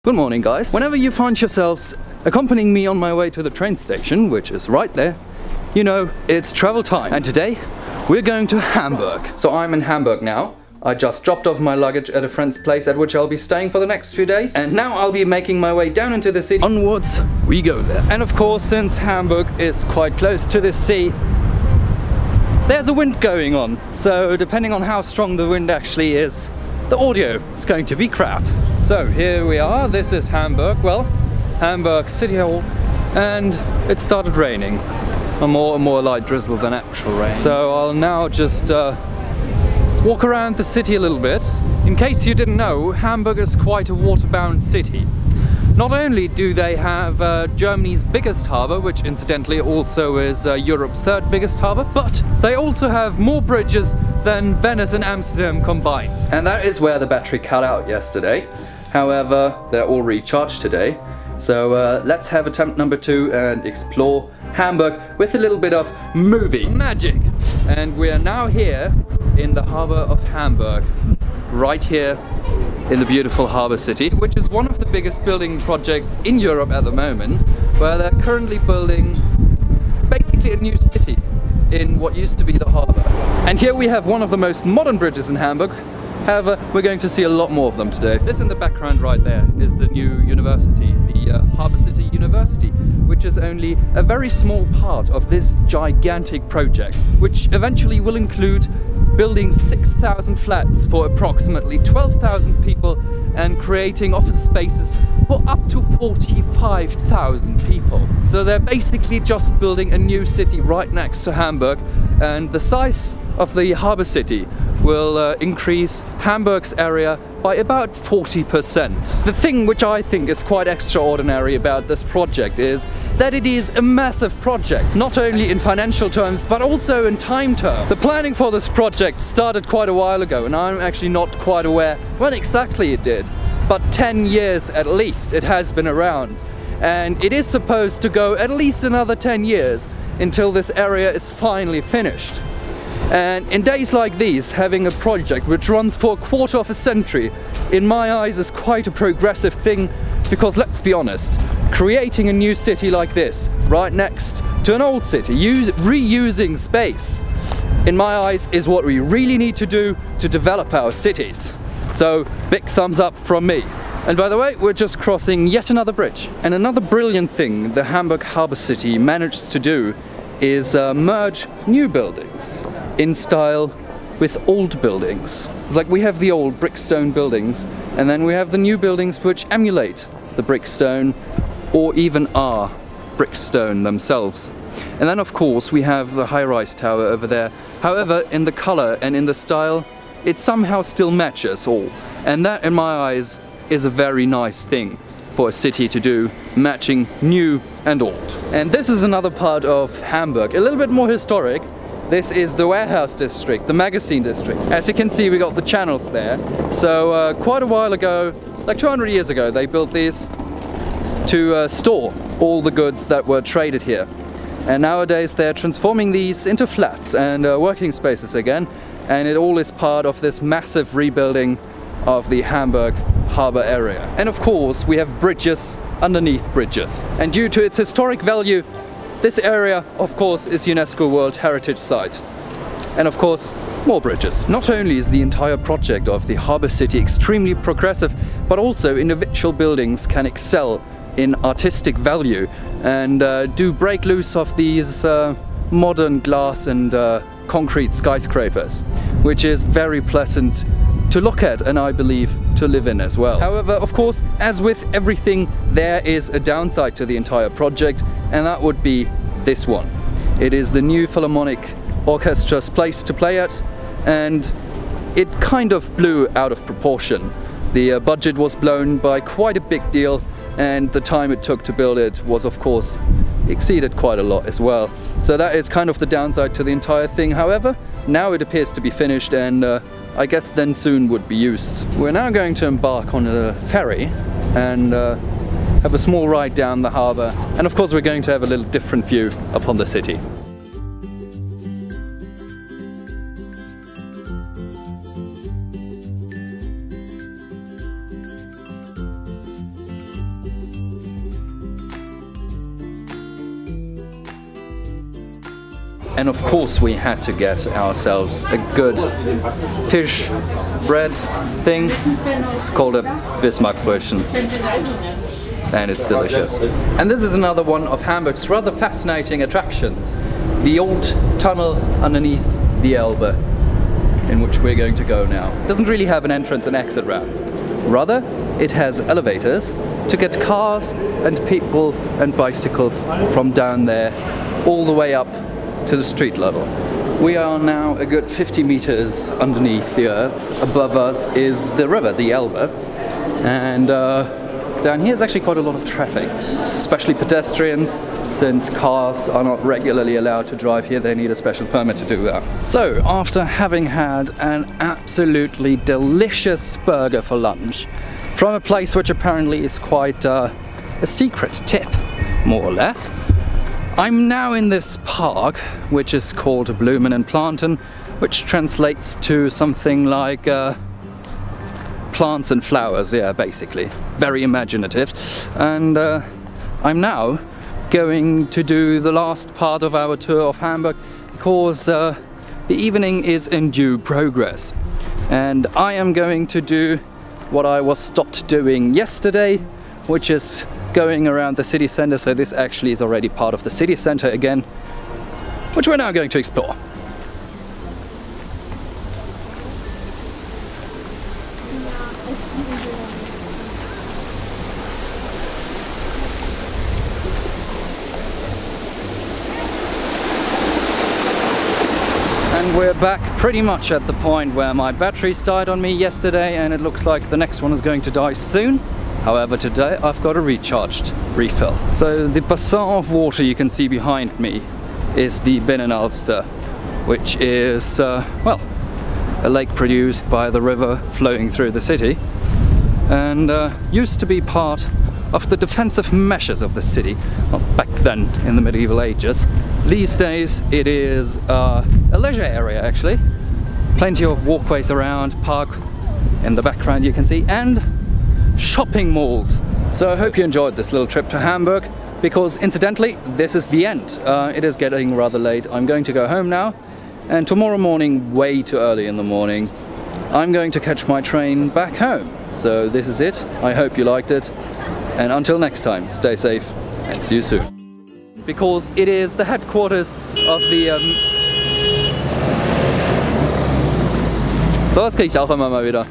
Good morning, guys. Whenever you find yourselves accompanying me on my way to the train station, which is right there, you know it's travel time. And today we're going to Hamburg. So I'm in Hamburg now. I just dropped off my luggage at a friend's place at which I'll be staying for the next few days. And now I'll be making my way down into the city. Onwards we go there. And of course, since Hamburg is quite close to the sea, there's a wind going on. So depending on how strong the wind actually is, the audio is going to be crap. So here we are, this is Hamburg, well, Hamburg City Hall, and it started raining. A more light drizzle than actual rain. So I'll now just walk around the city a little bit. In case you didn't know, Hamburg is quite a waterbound city. Not only do they have Germany's biggest harbour, which incidentally also is Europe's third biggest harbour, but they also have more bridges than Venice and Amsterdam combined. And that is where the battery cut out yesterday. However, they're all recharged today. So let's have attempt number 2 and explore Hamburg with a little bit of movie magic. And we are now here in the harbour of Hamburg, right here in the beautiful HabourCity, which is one of the biggest building projects in Europe at the moment, where they're currently building basically a new city in what used to be the harbour. And here we have one of the most modern bridges in Hamburg. However, we're going to see a lot more of them today. This in the background right there is the new university, the HabourCity University, which is only a very small part of this gigantic project, which eventually will include building 6,000 flats for approximately 12,000 people and creating office spaces for up to 45,000 people. So they're basically just building a new city right next to Hamburg, and the size of the HabourCity will increase Hamburg's area by about 40%. The thing which I think is quite extraordinary about this project is that it is a massive project, not only in financial terms but also in time terms. The planning for this project started quite a while ago, and I'm actually not quite aware when exactly it did, but 10 years at least it has been around, and it is supposed to go at least another 10 years until this area is finally finished. And in days like these, having a project which runs for a quarter of a century, in my eyes is quite a progressive thing, because let's be honest, creating a new city like this, right next to an old city, reusing space, in my eyes is what we really need to do to develop our cities. So, big thumbs up from me. And by the way, we're just crossing yet another bridge. And another brilliant thing the Hamburg HabourCity managed to do is merge new buildings in style with old buildings. It's like we have the old brickstone buildings, and then we have the new buildings which emulate the brickstone or even are brickstone themselves. And then of course we have the high-rise tower over there. However, in the color and in the style, it somehow still matches all. And that, in my eyes, is a very nice thing for a city to do, matching new and old. And this is another part of Hamburg, a little bit more historic. This is the warehouse district, the magazine district. As you can see, we got the channels there. So quite a while ago, like 200 years ago, they built these to store all the goods that were traded here. And nowadays they're transforming these into flats and working spaces again. And it all is part of this massive rebuilding of the Hamburg harbour area. And of course we have bridges underneath bridges. And due to its historic value, this area of course is UNESCO World Heritage Site. And of course, more bridges. Not only is the entire project of the HabourCity extremely progressive, but also individual buildings can excel in artistic value and do break loose of these modern glass and concrete skyscrapers, which is very pleasant to look at, and I believe to live in as well. However, of course, as with everything, there is a downside to the entire project, and that would be this one. It is the new Philharmonic Orchestra's place to play at, and it kind of blew out of proportion. The budget was blown by quite a big deal, and the time it took to build it was of course exceeded quite a lot as well. So that is kind of the downside to the entire thing. However, now it appears to be finished, and I guess then soon would be used. We're now going to embark on a ferry and have a small ride down the harbour, and of course we're going to have a little different view upon the city. And of course we had to get ourselves a good fish bread thing. It's called a Bismarckbrötchen. And it's delicious. And this is another one of Hamburg's rather fascinating attractions. The old tunnel underneath the Elbe, in which we're going to go now. It doesn't really have an entrance and exit ramp. Rather, it has elevators to get cars and people and bicycles from down there all the way up to the street level. We are now a good 50 meters underneath the earth. Above us is the river, the Elbe. And down here is actually quite a lot of traffic, especially pedestrians, since cars are not regularly allowed to drive here. They need a special permit to do that. So, after having had an absolutely delicious burger for lunch, from a place which apparently is quite a secret tip, more or less, I'm now in this park, which is called Blumen and Planten, which translates to something like plants and flowers, yeah, basically. Very imaginative. And I'm now going to do the last part of our tour of Hamburg, because the evening is in due progress. And I am going to do what I was stopped doing yesterday, which is going around the city center. So this actually is already part of the city center again, which we're now going to explore. And we're back pretty much at the point where my batteries died on me yesterday, and it looks like the next one is going to die soon. However, today I've got a recharged refill. So the bassin of water you can see behind me is the Binnenalster, which is, well, a lake produced by the river flowing through the city, and used to be part of the defensive measures of the city, well, back then in the medieval ages. These days it is a leisure area actually. Plenty of walkways around, park in the background you can see, and shopping malls. So I hope you enjoyed this little trip to Hamburg, because incidentally this is the end. It is getting rather late. I'm going to go home now, and tomorrow morning, way too early in the morning, I'm going to catch my train back home. So this is it. I hope you liked it, and until next time, stay safe and see you soon. Because it is the headquarters of the sowas kriege ich auch immer mal wieder.